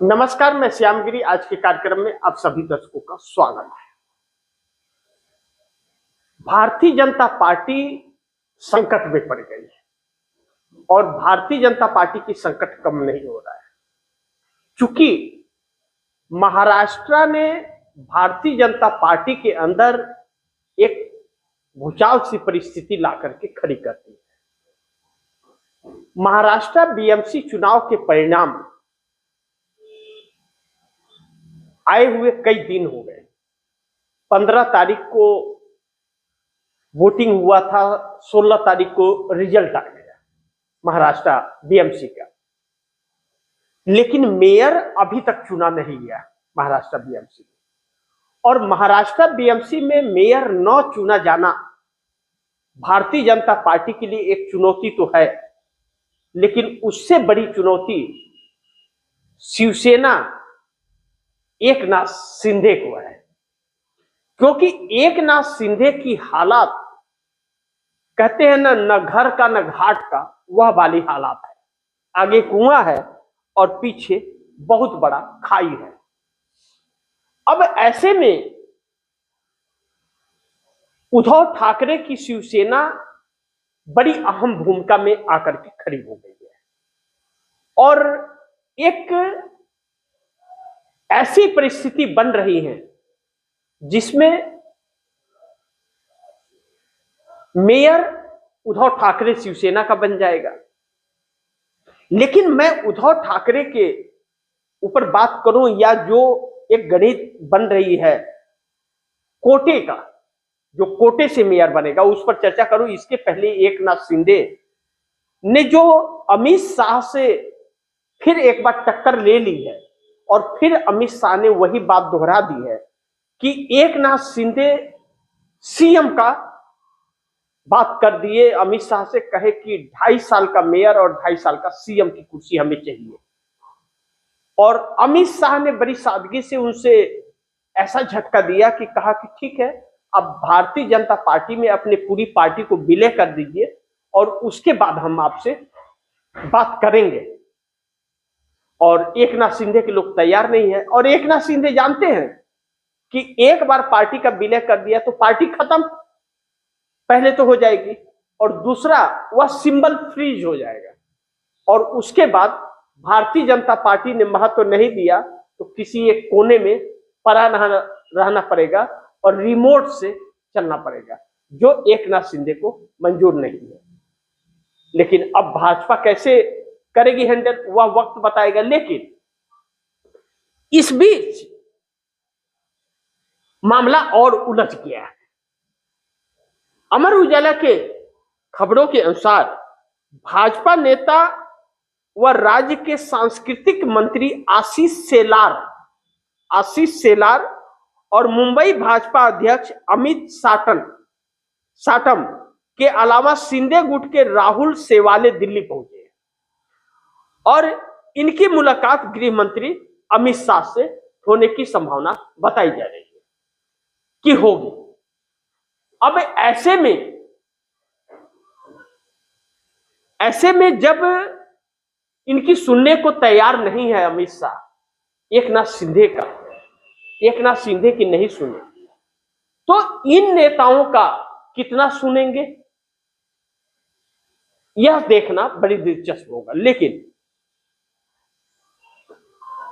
नमस्कार, मैं श्यामगिरी। आज के कार्यक्रम में आप सभी दर्शकों का स्वागत है। भारतीय जनता पार्टी संकट में पड़ गई है और भारतीय जनता पार्टी की संकट कम नहीं हो रहा है, क्योंकि महाराष्ट्र ने भारतीय जनता पार्टी के अंदर एक भूचाल सी परिस्थिति ला करके खड़ी कर दी है। महाराष्ट्र बीएमसी चुनाव के परिणाम आए हुए कई दिन हो गए। 15 तारीख को वोटिंग हुआ था, 16 तारीख को रिजल्ट आ गया महाराष्ट्र बीएमसी का, लेकिन मेयर अभी तक चुना नहीं गया महाराष्ट्र बीएमसी में। और महाराष्ट्र बीएमसी में मेयर न चुना जाना भारतीय जनता पार्टी के लिए एक चुनौती तो है, लेकिन उससे बड़ी चुनौती शिवसेना एकनाथ शिंदे को है, क्योंकि एकनाथ शिंदे की हालात कहते हैं न घर का न घाट का, वह वाली हालात है। आगे कुआं है और पीछे बहुत बड़ा खाई है। अब ऐसे में उद्धव ठाकरे की शिवसेना बड़ी अहम भूमिका में आकर के खड़ी हो गई है और एक ऐसी परिस्थिति बन रही है जिसमें मेयर उद्धव ठाकरे शिवसेना का बन जाएगा। लेकिन मैं उद्धव ठाकरे के ऊपर बात करूं या जो एक गणित बन रही है कोटे का, जो कोटे से मेयर बनेगा, उस पर चर्चा करूं। इसके पहले एकनाथ शिंदे ने जो अमित शाह से फिर एक बार टक्कर ले ली है और फिर अमित शाह ने वही बात दोहरा दी है कि एकनाथ शिंदे सीएम का बात कर दिए, अमित शाह से कहे कि 2.5 साल का मेयर और 2.5 साल का सीएम की कुर्सी हमें चाहिए। और अमित शाह ने बड़ी सादगी से उनसे ऐसा झटका दिया कि कहा कि ठीक है, अब भारतीय जनता पार्टी में अपने पूरी पार्टी को विलय कर दीजिए और उसके बाद हम आपसे बात करेंगे। और एकनाथ शिंदे के लोग तैयार नहीं है और एकनाथ शिंदे जानते हैं कि एक बार पार्टी का विलय कर दिया तो पार्टी खत्म पहले तो हो जाएगी और दूसरा वह सिंबल फ्रीज हो जाएगा और उसके बाद भारतीय जनता पार्टी ने महत्व नहीं दिया तो किसी एक कोने में पड़ा रहना पड़ेगा और रिमोट से चलना पड़ेगा, जो एकनाथ शिंदे को मंजूर नहीं है। लेकिन अब भाजपा कैसे करेगी हैंडल, वह वक्त बताएगा। लेकिन इस बीच मामला और उलझ गया है। अमर उजाला के खबरों के अनुसार भाजपा नेता व राज्य के सांस्कृतिक मंत्री आशीष शेलार और मुंबई भाजपा अध्यक्ष अमित साटम के अलावा शिंदे गुट के राहुल सेवाले दिल्ली पहुंचे और इनकी मुलाकात गृह मंत्री अमित शाह से होने की संभावना बताई जा रही है कि होगी। अब ऐसे में जब इनकी सुनने को तैयार नहीं है अमित शाह एकनाथ शिंदे की नहीं सुने, तो इन नेताओं का कितना सुनेंगे यह देखना बड़ी दिलचस्प होगा। लेकिन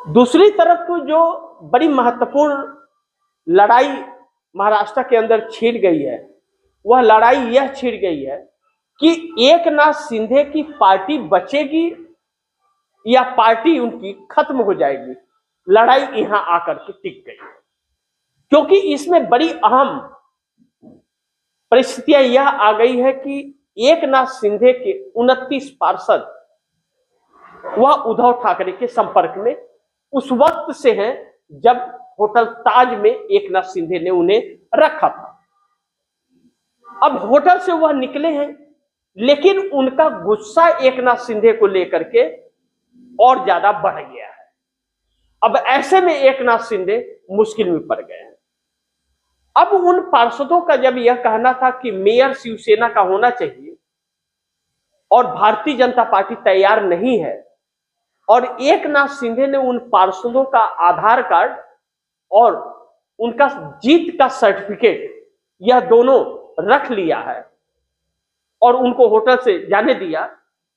दूसरी तरफ जो बड़ी महत्वपूर्ण लड़ाई महाराष्ट्र के अंदर छिड़ गई है, वह लड़ाई यह छिड़ गई है कि एकनाथ शिंदे की पार्टी बचेगी या पार्टी उनकी खत्म हो जाएगी। लड़ाई यहां आकर के टिक गई, क्योंकि इसमें बड़ी अहम परिस्थितियां यह आ गई है कि एकनाथ शिंदे के 29 पार्षद वह उद्धव ठाकरे के संपर्क में उस वक्त से हैं जब होटल ताज में एकनाथ शिंदे ने उन्हें रखा था। अब होटल से वह निकले हैं, लेकिन उनका गुस्सा एकनाथ शिंदे को लेकर के और ज्यादा बढ़ गया है। अब ऐसे में एकनाथ शिंदे मुश्किल में पड़ गए हैं। अब उन पार्षदों का जब यह कहना था कि मेयर शिवसेना का होना चाहिए और भारतीय जनता पार्टी तैयार नहीं है, और एकनाथ शिंदे ने उन पार्षदों का आधार कार्ड और उनका जीत का सर्टिफिकेट यह दोनों रख लिया है और उनको होटल से जाने दिया।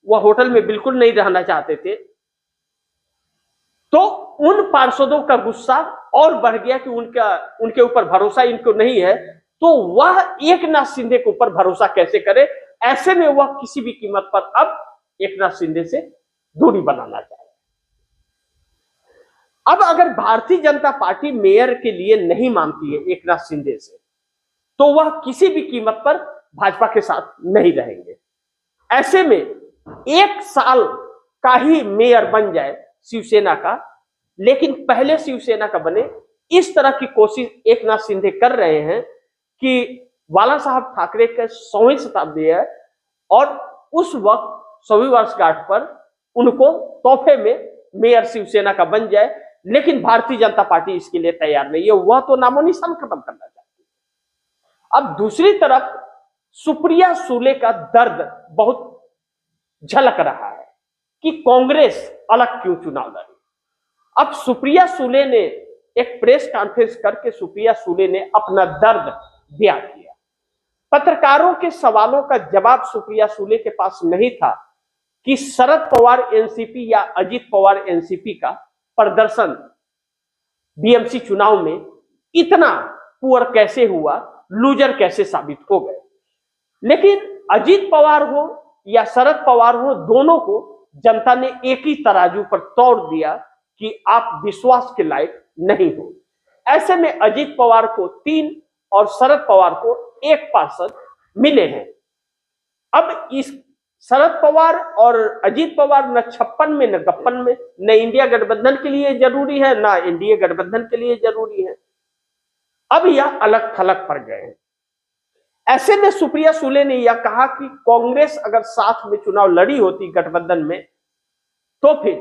वह होटल में बिल्कुल नहीं रहना चाहते थे। तो उन पार्षदों का गुस्सा और बढ़ गया कि उनके ऊपर भरोसा इनको नहीं है, तो वह एकनाथ शिंदे के ऊपर भरोसा कैसे करे। ऐसे में वह किसी भी कीमत पर अब एकनाथ शिंदे से दूरी बनाना चाहे। अब अगर भारतीय जनता पार्टी मेयर के लिए नहीं मानती है एकनाथ शिंदे से, तो वह किसी भी कीमत पर भाजपा के साथ नहीं रहेंगे। ऐसे में 1 साल का ही मेयर बन जाए शिवसेना का, लेकिन पहले शिवसेना का बने, इस तरह की कोशिश एकनाथ शिंदे कर रहे हैं कि बाला साहब ठाकरे के 100वीं शताब्दी है और उस वक्त 100वीं वर्षगांठ पर उनको तोहफे में मेयर शिवसेना का बन जाए। लेकिन भारतीय जनता पार्टी इसके लिए तैयार नहीं है, वह तो नामो निशान खत्म करना चाहती है। अब दूसरी तरफ सुप्रिया सुले का दर्द बहुत झलक रहा है कि कांग्रेस अलग क्यों चुनाव लड़ी। अब सुप्रिया सुले ने एक प्रेस कॉन्फ्रेंस करके सुप्रिया सुले ने अपना दर्द बयां किया। पत्रकारों के सवालों का जवाब सुप्रिया सुले के पास नहीं था कि शरद पवार एनसीपी या अजित पवार एनसीपी का प्रदर्शन बीएमसी चुनाव में इतना पुअर कैसे हुआ, लूजर कैसे साबित हो गए। लेकिन अजित पवार हो या शरद पवार हो, दोनों को जनता ने एक ही तराजू पर तोड़ दिया कि आप विश्वास के लायक नहीं हो। ऐसे में अजित पवार को 3 और शरद पवार को 1 पार्षद मिले हैं। अब इस शरद पवार और अजित पवार न 56 में न 56 में, न इंडिया गठबंधन के लिए जरूरी है न एनडीए गठबंधन के लिए जरूरी है। अब यह अलग थलग पड़ गए हैं। ऐसे में सुप्रिया सुले ने यह कहा कि कांग्रेस अगर साथ में चुनाव लड़ी होती गठबंधन में, तो फिर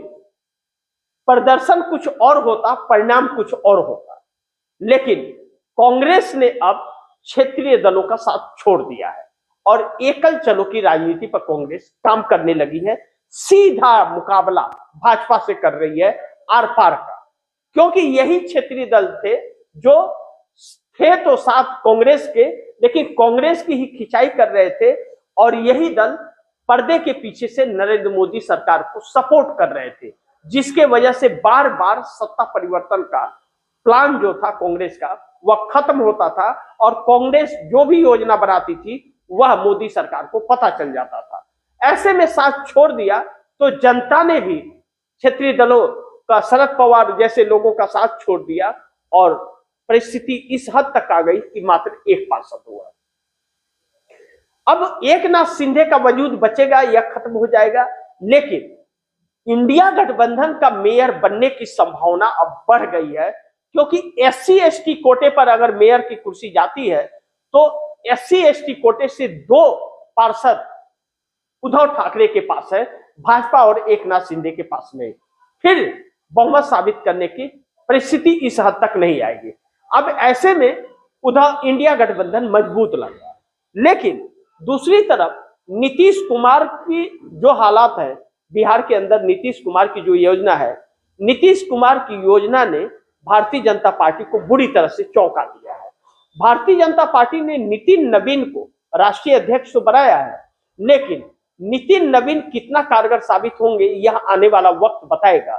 प्रदर्शन कुछ और होता, परिणाम कुछ और होता। लेकिन कांग्रेस ने अब क्षेत्रीय दलों का साथ छोड़ दिया है और एकल चलो की राजनीति पर कांग्रेस काम करने लगी है। सीधा मुकाबला भाजपा से कर रही है आर पार का, क्योंकि यही क्षेत्रीय दल थे जो थे तो साथ कांग्रेस के, लेकिन कांग्रेस की ही खिंचाई कर रहे थे और यही दल पर्दे के पीछे से नरेंद्र मोदी सरकार को सपोर्ट कर रहे थे, जिसके वजह से बार बार सत्ता परिवर्तन का प्लान जो था कांग्रेस का वह खत्म होता था और कांग्रेस जो भी योजना बनाती थी वह मोदी सरकार को पता चल जाता था। ऐसे में साथ छोड़ दिया तो जनता ने भी क्षेत्रीय दलों का, शरद पवार जैसे लोगों का साथ छोड़ दिया और परिस्थिति इस हद तक आ गई कि मात्र 1 पार्षद हुआ। अब एकनाथ शिंदे का वजूद बचेगा या खत्म हो जाएगा, लेकिन इंडिया गठबंधन का मेयर बनने की संभावना अब बढ़ गई है, क्योंकि SC/ST कोटे पर अगर मेयर की कुर्सी जाती है तो SC/ST कोटे से 2 पार्षद उद्धव ठाकरे के पास है, भाजपा और एकनाथ शिंदे के पास नहीं। फिर बहुमत साबित करने की परिस्थिति इस हद तक नहीं आएगी। अब ऐसे में उद्धव इंडिया गठबंधन मजबूत लग रहा है। लेकिन दूसरी तरफ नीतीश कुमार की जो हालात है, बिहार के अंदर नीतीश कुमार की जो योजना है, नीतीश कुमार की योजना ने भारतीय जनता पार्टी को बुरी तरह से चौंका दिया है। भारतीय जनता पार्टी ने नितिन नवीन को राष्ट्रीय अध्यक्ष तो बनाया है, लेकिन नितिन नवीन कितना कारगर साबित होंगे यह आने वाला वक्त बताएगा,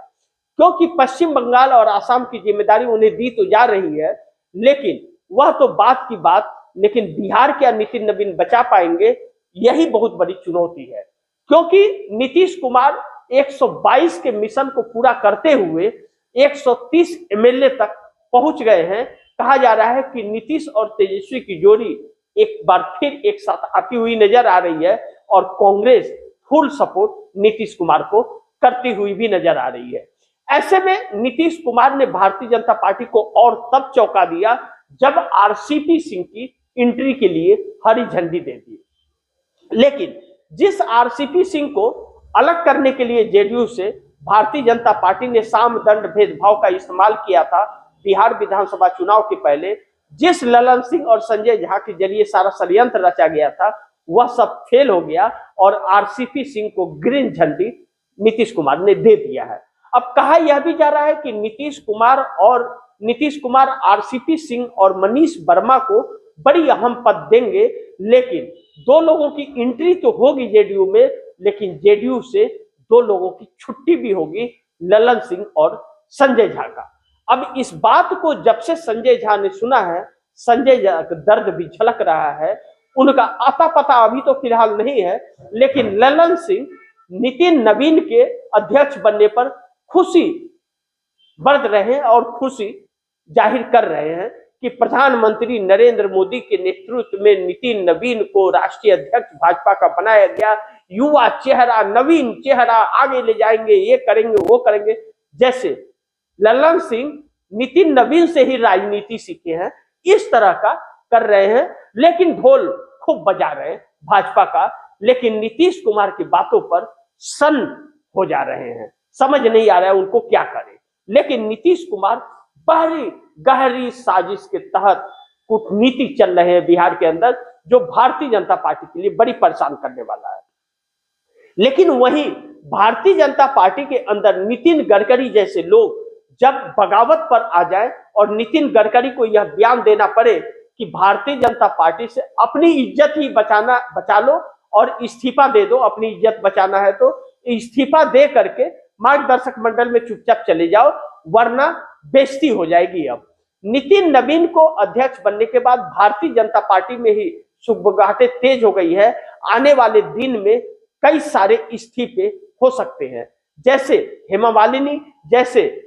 क्योंकि पश्चिम बंगाल और आसाम की जिम्मेदारी उन्हें दी तो जा रही है, लेकिन वह तो बात की बात, लेकिन बिहार क्या नितिन नवीन बचा पाएंगे, यही बहुत बड़ी चुनौती है। क्योंकि नीतीश कुमार 122 के मिशन को पूरा करते हुए 130 एमएलए तक पहुंच गए हैं। कहा जा रहा है कि नीतीश और तेजस्वी की जोड़ी एक बार फिर एक साथ आती हुई नजर आ रही है और कांग्रेस फुल सपोर्ट नीतीश कुमार को करती हुई भी नजर आ रही है। ऐसे में नीतीश कुमार ने भारतीय जनता पार्टी को और तब चौंका दिया जब आरसीपी सिंह की एंट्री के लिए हरी झंडी दे दी। लेकिन जिस आरसीपी सिंह को अलग करने के लिए जेडीयू से भारतीय जनता पार्टी ने साम दंड भेदभाव का इस्तेमाल किया था बिहार विधानसभा चुनाव के पहले, जिस ललन सिंह और संजय झा के जरिए सारा षड्यंत्र रचा गया था, वह सब फेल हो गया और आरसीपी सिंह को ग्रीन झंडी नीतीश कुमार ने दे दिया है। अब कहा यह भी जा रहा है कि नीतीश कुमार आरसीपी सिंह और मनीष वर्मा को बड़ी अहम पद देंगे, लेकिन दो लोगों की एंट्री तो होगी जेडीयू में, लेकिन जेडीयू से दो लोगों की छुट्टी भी होगी, ललन सिंह और संजय झा का। अब इस बात को जब से संजय झा ने सुना है, संजय झा का दर्द भी झलक रहा है। उनका आता पता अभी तो फिलहाल नहीं है, लेकिन ललन सिंह नितिन नवीन के अध्यक्ष बनने पर खुशी बरत रहे हैं और खुशी जाहिर कर रहे हैं कि प्रधानमंत्री नरेंद्र मोदी के नेतृत्व में नितिन नवीन को राष्ट्रीय अध्यक्ष भाजपा का बनाया गया। युवा चेहरा, नवीन चेहरा, आगे ले जाएंगे, ये करेंगे वो करेंगे। जैसे ललन सिंह नितिन नवीन से ही राजनीति सीखे हैं, इस तरह का कर रहे हैं, लेकिन ढोल खूब बजा रहे हैं भाजपा का, लेकिन नीतीश कुमार की बातों पर सन्न हो जा रहे हैं, समझ नहीं आ रहा है उनको क्या करें। लेकिन नीतीश कुमार बड़ी गहरी साजिश के तहत कूटनीति चल रहे हैं बिहार के अंदर, जो भारतीय जनता पार्टी के लिए बड़ी परेशान करने वाला है। लेकिन वहीं भारतीय जनता पार्टी के अंदर नितिन गडकरी जैसे लोग जब बगावत पर आ जाए और नितिन गडकरी को यह बयान देना पड़े कि भारतीय जनता पार्टी से अपनी इज्जत ही बचा लो और इस्तीफा दे दो, अपनी इज्जत बचाना है तो इस्तीफा दे करके मार्गदर्शक मंडल में चुपचाप चले जाओ, वरना बेइज्जती हो जाएगी। अब नितिन नवीन को अध्यक्ष बनने के बाद भारतीय जनता पार्टी में ही सुगबुगाहटें तेज हो गई है। आने वाले दिन में कई सारे इस्तीफे हो सकते हैं, जैसे हेमा मालिनी, जैसे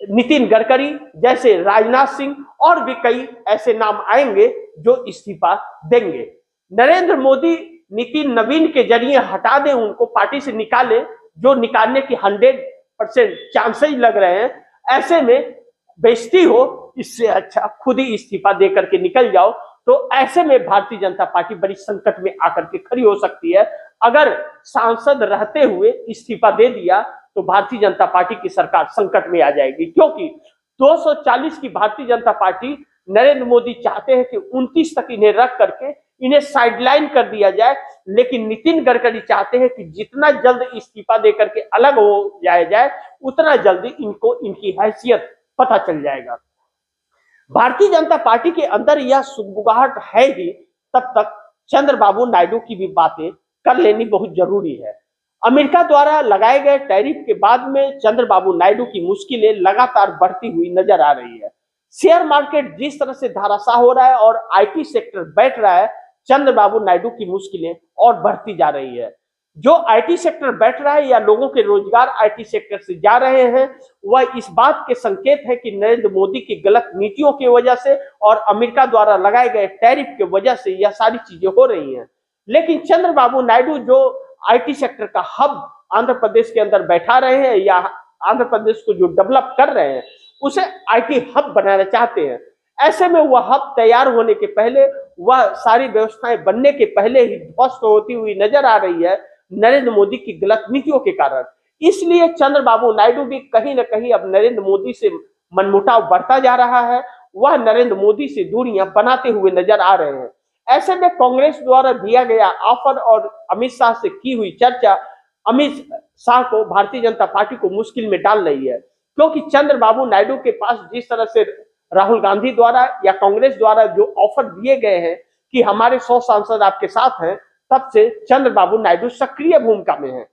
नितिन गडकरी, जैसे राजनाथ सिंह, और भी कई ऐसे नाम आएंगे जो इस्तीफा देंगे। नरेंद्र मोदी नितिन नवीन के जरिए हटा दें, उनको पार्टी से निकाले, जो निकालने की 100% चांसेस लग रहे हैं। ऐसे में बेइज्जती हो, इससे अच्छा खुद ही इस्तीफा दे करके निकल जाओ। तो ऐसे में भारतीय जनता पार्टी बड़ी संकट में आकर के खड़ी हो सकती है। अगर सांसद रहते हुए इस्तीफा दे दिया तो भारतीय जनता पार्टी की सरकार संकट में आ जाएगी, क्योंकि 240 की भारतीय जनता पार्टी नरेंद्र मोदी चाहते हैं कि 29 तक इन्हें रख करके इन्हें साइडलाइन कर दिया जाए, लेकिन नितिन गडकरी चाहते हैं कि जितना जल्द इस्तीफा देकर के अलग हो जाए उतना जल्दी इनको इनकी हैसियत पता चल जाएगा। भारतीय जनता पार्टी के अंदर यह सुगबुगाहट है ही, तब तक चंद्रबाबू नायडू की भी बातें कर लेनी बहुत जरूरी है। अमेरिका द्वारा लगाए गए टैरिफ के बाद में चंद्रबाबू नायडू की मुश्किलें लगातार बढ़ती हुई नजर आ रही है। शेयर मार्केट जिस तरह से धराशाह हो रहा है और आईटी सेक्टर बैठ रहा है, चंद्रबाबू नायडू की मुश्किलें और बढ़ती जा रही है। जो आईटी सेक्टर बैठ रहा है या लोगों के रोजगार आईटी सेक्टर से जा रहे हैं, वह इस बात के संकेत है कि नरेंद्र मोदी की गलत नीतियों की वजह से और अमेरिका द्वारा लगाए गए टैरिफ की वजह से यह सारी चीजें हो रही हैं। लेकिन चंद्रबाबू नायडू जो आईटी सेक्टर का हब आंध्र प्रदेश के अंदर बैठा रहे हैं या आंध्र प्रदेश को जो डेवलप कर रहे हैं, उसे आईटी हब बनाना चाहते हैं। ऐसे में वह हब तैयार होने के पहले, वह सारी व्यवस्थाएं बनने के पहले ही ध्वस्त होती हुई नजर आ रही है नरेंद्र मोदी की गलत नीतियों के कारण। इसलिए चंद्रबाबू नायडू भी कहीं ना कहीं अब नरेंद्र मोदी से मनमुटाव बढ़ता जा रहा है, वह नरेंद्र मोदी से दूरियां बनाते हुए नजर आ रहे हैं। ऐसे में कांग्रेस द्वारा दिया गया ऑफर और अमित शाह से की हुई चर्चा अमित शाह को, भारतीय जनता पार्टी को मुश्किल में डाल रही है, क्योंकि चंद्रबाबू नायडू के पास जिस तरह से राहुल गांधी द्वारा या कांग्रेस द्वारा जो ऑफर दिए गए हैं कि हमारे 100 सांसद आपके साथ हैं, तब से चंद्रबाबू नायडू सक्रिय भूमिका में है।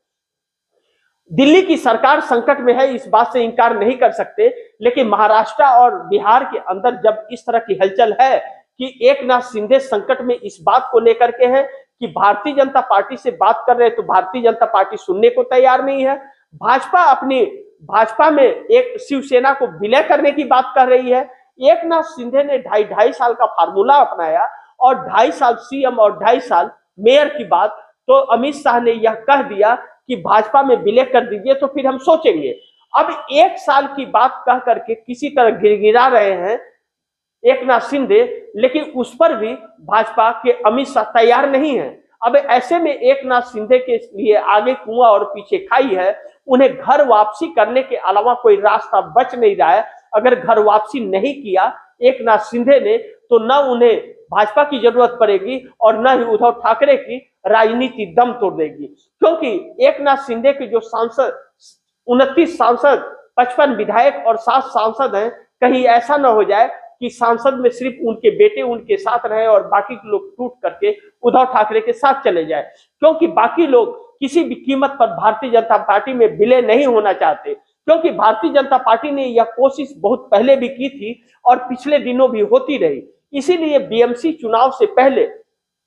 दिल्ली की सरकार संकट में है, इस बात से इंकार नहीं कर सकते, लेकिन महाराष्ट्र और बिहार के अंदर जब इस तरह की हलचल है कि एकनाथ शिंदे संकट में इस बात को लेकर के हैं कि भारतीय जनता पार्टी से बात कर रहे हैं तो भारतीय जनता पार्टी सुनने को तैयार नहीं है। भाजपा में एक शिवसेना को विलय करने की बात कर रही है। एकनाथ शिंदे ने 2.5 का फार्मूला अपनाया और 2.5 साल सीएम और 2.5 साल मेयर की बात, तो अमित शाह ने यह कह दिया कि भाजपा में विलय कर दीजिए तो फिर हम सोचेंगे। अब 1 साल की बात कह करके किसी तरह गिड़गिड़ा रहे हैं एकनाथ शिंदे, लेकिन उस पर भी भाजपा के अमित शाह तैयार नहीं है। अब ऐसे में एकनाथ शिंदे के लिए आगे कुआं और पीछे खाई है, उन्हें घर वापसी करने के अलावा कोई रास्ता बच नहीं रहा है। अगर घर वापसी नहीं किया एकनाथ शिंदे ने तो न उन्हें भाजपा की जरूरत पड़ेगी और न ही उद्धव ठाकरे की राजनीति दम तोड़ देगी, क्योंकि एकनाथ शिंदे के जो 29 सांसद, 55 विधायक और 7 सांसद हैं। कहीं ऐसा ना हो जाए कि सांसद में सिर्फ उनके बेटे उनके साथ रहे और बाकी के लोग टूट करके उद्धव ठाकरे के साथ चले जाए, क्योंकि बाकी लोग किसी भी कीमत पर भारतीय जनता पार्टी में विलय नहीं होना चाहते, क्योंकि भारतीय जनता पार्टी ने यह कोशिश बहुत पहले भी की थी और पिछले दिनों भी होती रही। इसीलिए बीएमसी चुनाव से पहले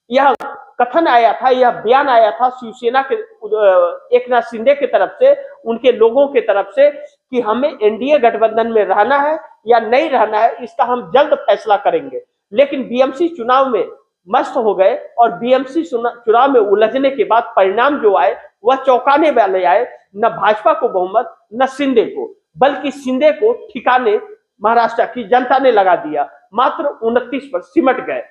यह कथन आया था, यह बयान आया था शिवसेना के एकनाथ शिंदे की तरफ से, उनके लोगों की तरफ से, कि हमें एनडीए गठबंधन में रहना है या नहीं रहना है, इसका हम जल्द फैसला करेंगे। लेकिन बीएमसी चुनाव में मस्त हो गए और बीएमसी चुनाव में उलझने के बाद परिणाम जो आए वह चौंकाने वाले आए। न भाजपा को बहुमत, न शिंदे को, बल्कि शिंदे को ठिकाने महाराष्ट्र की जनता ने लगा दिया। मात्र 29 पर सिमट गए।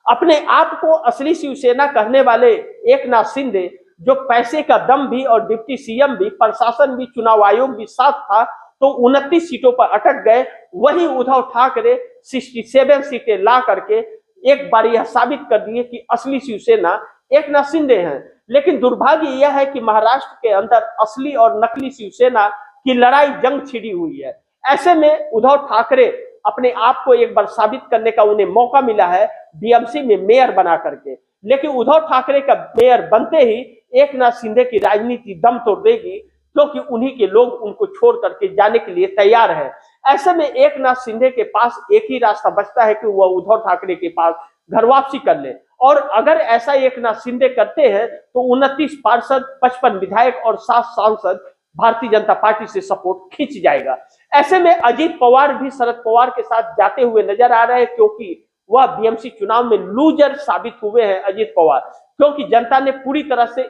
अपने आप को असली शिवसेना कहने वाले एकनाथ शिंदे, जो पैसे का दम भी और डिप्टी सीएम भी, प्रशासन भी, चुनाव आयोग भी साथ था, तो 29 सीटों पर अटक गए। वही उद्धव ठाकरे 67 सीटें ला करके एक बार यह साबित कर दिए कि असली शिवसेना एकनाथ शिंदे हैं। लेकिन दुर्भाग्य यह है कि महाराष्ट्र के अंदर असली और नकली शिवसेना की लड़ाई जंग छिड़ी हुई है। ऐसे में उद्धव ठाकरे अपने आप को एक बार साबित करने का उन्हें मौका मिला है बीएमसी में मेयर बना करके। लेकिन उद्धव ठाकरे का मेयर बनते ही एकनाथ शिंदे की राजनीति दम तोड़ देगी, क्योंकि उन्हीं के लोग उनको छोड़ करके जाने के लिए तैयार है। ऐसे में एकनाथ शिंदे के पास एक ही रास्ता बचता है कि वह उद्धव ठाकरे के पास घर वापसी कर ले। और अगर ऐसा एकनाथ शिंदे करते हैं तो 29 पार्षद, 55 विधायक और 7 सांसद भारतीय जनता पार्टी से सपोर्ट खींच जाएगा। ऐसे में अजीत पवार भी शरद पवार के साथ जाते हुए नजर आ रहे हैं, क्योंकि वह बीएमसी चुनाव में लूजर साबित हुए हैं अजीत पवार, क्योंकि जनता ने पूरी तरह से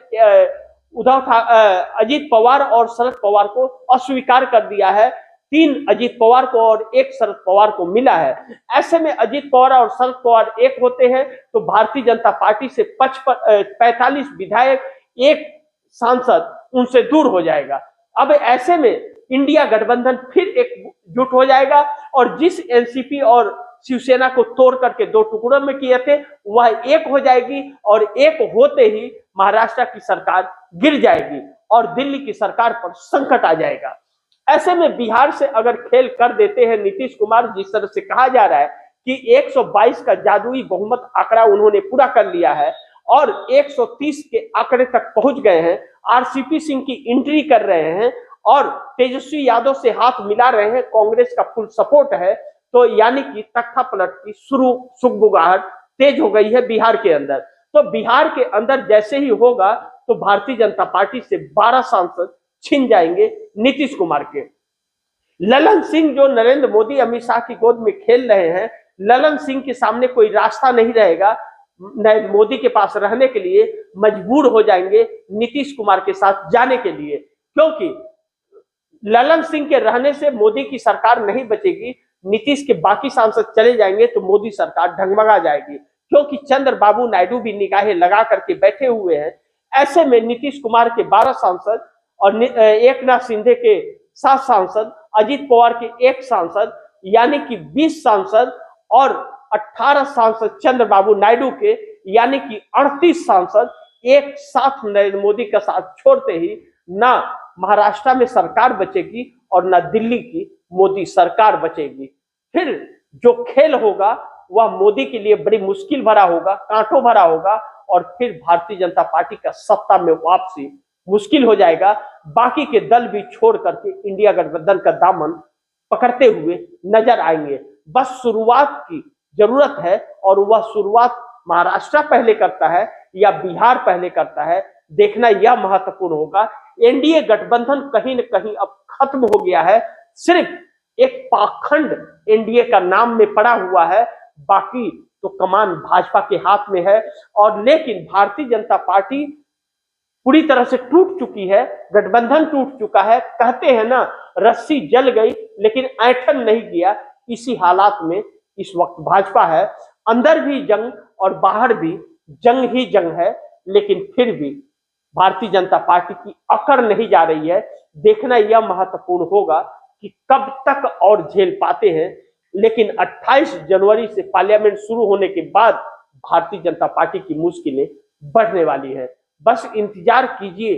अजीत पवार और शरद पवार को अस्वीकार कर दिया है। 3 अजीत पवार को और 1 शरद पवार को मिला है। ऐसे में अजीत पवार और शरद पवार एक होते हैं तो भारतीय जनता पार्टी से 45 विधायक, 1 सांसद उनसे दूर हो जाएगा। अब ऐसे में इंडिया गठबंधन फिर एकजुट हो जाएगा और जिस एनसीपी और शिवसेना को तोड़ करके 2 टुकड़ों में किए थे वह एक हो जाएगी और एक होते ही महाराष्ट्र की सरकार गिर जाएगी और दिल्ली की सरकार पर संकट आ जाएगा। ऐसे में बिहार से अगर खेल कर देते हैं नीतीश कुमार, जिस तरह से कहा जा रहा है कि 122 का जादुई बहुमत आंकड़ा उन्होंने पूरा कर लिया है और 130 के आंकड़े तक पहुंच गए हैं, आरसीपी सिंह की एंट्री कर रहे हैं और तेजस्वी यादव से हाथ मिला रहे हैं, कांग्रेस का फुल सपोर्ट है, तो यानी कि तख्ता पलट की शुरू सुगबुगाहट तेज हो गई है बिहार के अंदर। तो बिहार के अंदर जैसे ही होगा तो भारतीय जनता पार्टी से 12 सांसद छिन जाएंगे नीतीश कुमार के। ललन सिंह जो नरेंद्र मोदी, अमित शाह की गोद में खेल रहे हैं, ललन सिंह के सामने कोई रास्ता नहीं रहेगा मोदी के पास रहने के लिए, मजबूर हो जाएंगे नीतीश कुमार के साथ जाने के लिए, क्योंकि ललन सिंह के रहने से मोदी की सरकार नहीं बचेगी। नीतीश के बाकी सांसद चले जाएंगे तो मोदी सरकार डगमगा जाएगी, क्योंकि चंद्रबाबू नायडू भी निगाहें लगा करके बैठे हुए हैं। ऐसे में नीतीश कुमार के 12 सांसद और एकनाथ शिंदे के 7 सांसद, अजीत पवार के 1 सांसद, यानी कि 20 सांसद और 18 सांसद चंद्रबाबू नायडू के, यानी कि 38 सांसद एक साथ नरेंद्र मोदी का साथ छोड़ते ही ना महाराष्ट्र में सरकार बचेगी और ना दिल्ली की मोदी सरकार बचेगी। फिर जो खेल होगा वह मोदी के लिए बड़ी मुश्किल भरा होगा, कांटों भरा होगा और फिर भारतीय जनता पार्टी का सत्ता में वापसी मुश्किल हो जाएगा। बाकी के दल भी छोड़ करके इंडिया गठबंधन का दामन पकड़ते हुए नजर आएंगे। बस शुरुआत की जरूरत है और वह शुरुआत महाराष्ट्र पहले करता है या बिहार पहले करता है, देखना यह महत्वपूर्ण होगा। एनडीए गठबंधन कहीं न कहीं अब खत्म हो गया है, सिर्फ एक पाखंड एनडीए का नाम में पड़ा हुआ है, बाकी तो कमान भाजपा के हाथ में है। और लेकिन भारतीय जनता पार्टी पूरी तरह से टूट चुकी है, गठबंधन टूट चुका है। कहते हैं ना, रस्सी जल गई लेकिन ऐंठन नहीं गया। इसी हालात में इस वक्त भाजपा है, अंदर भी जंग और बाहर भी जंग ही जंग है, लेकिन फिर भी भारतीय जनता पार्टी की अकड़ नहीं जा रही है। देखना यह महत्वपूर्ण होगा कि कब तक और झेल पाते हैं। लेकिन 28 जनवरी से पार्लियामेंट शुरू होने के बाद भारतीय जनता पार्टी की मुश्किलें बढ़ने वाली है। बस इंतजार कीजिए,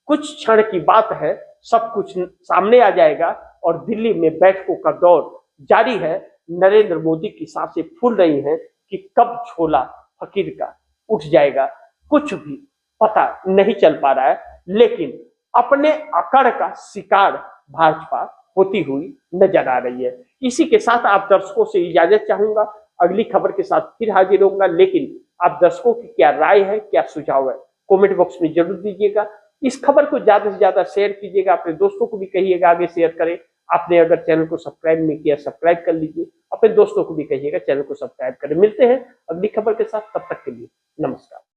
कुछ क्षण की बात है, सब कुछ सामने आ जाएगा और दिल्ली में बैठकों का दौर जारी है। नरेंद्र मोदी की सांसें फूल रही हैं कि कब झोला फकीर का उठ जाएगा, कुछ भी पता नहीं चल पा रहा है। लेकिन अपने अकड़ का शिकार भाजपा होती हुई नजर आ रही है। इसी के साथ आप दर्शकों से इजाजत चाहूंगा, अगली खबर के साथ फिर हाजिर होऊंगा। लेकिन आप दर्शकों की क्या राय है, क्या सुझाव है, कमेंट बॉक्स में जरूर दीजिएगा। इस खबर को ज्यादा से ज्यादा शेयर कीजिएगा, अपने दोस्तों को भी कहिएगा आगे शेयर करें। आपने अगर चैनल को सब्सक्राइब नहीं किया, सब्सक्राइब कर लीजिए, अपने दोस्तों को भी कहिएगा चैनल को सब्सक्राइब करें। मिलते हैं अगली खबर के साथ, तब तक के लिए नमस्कार।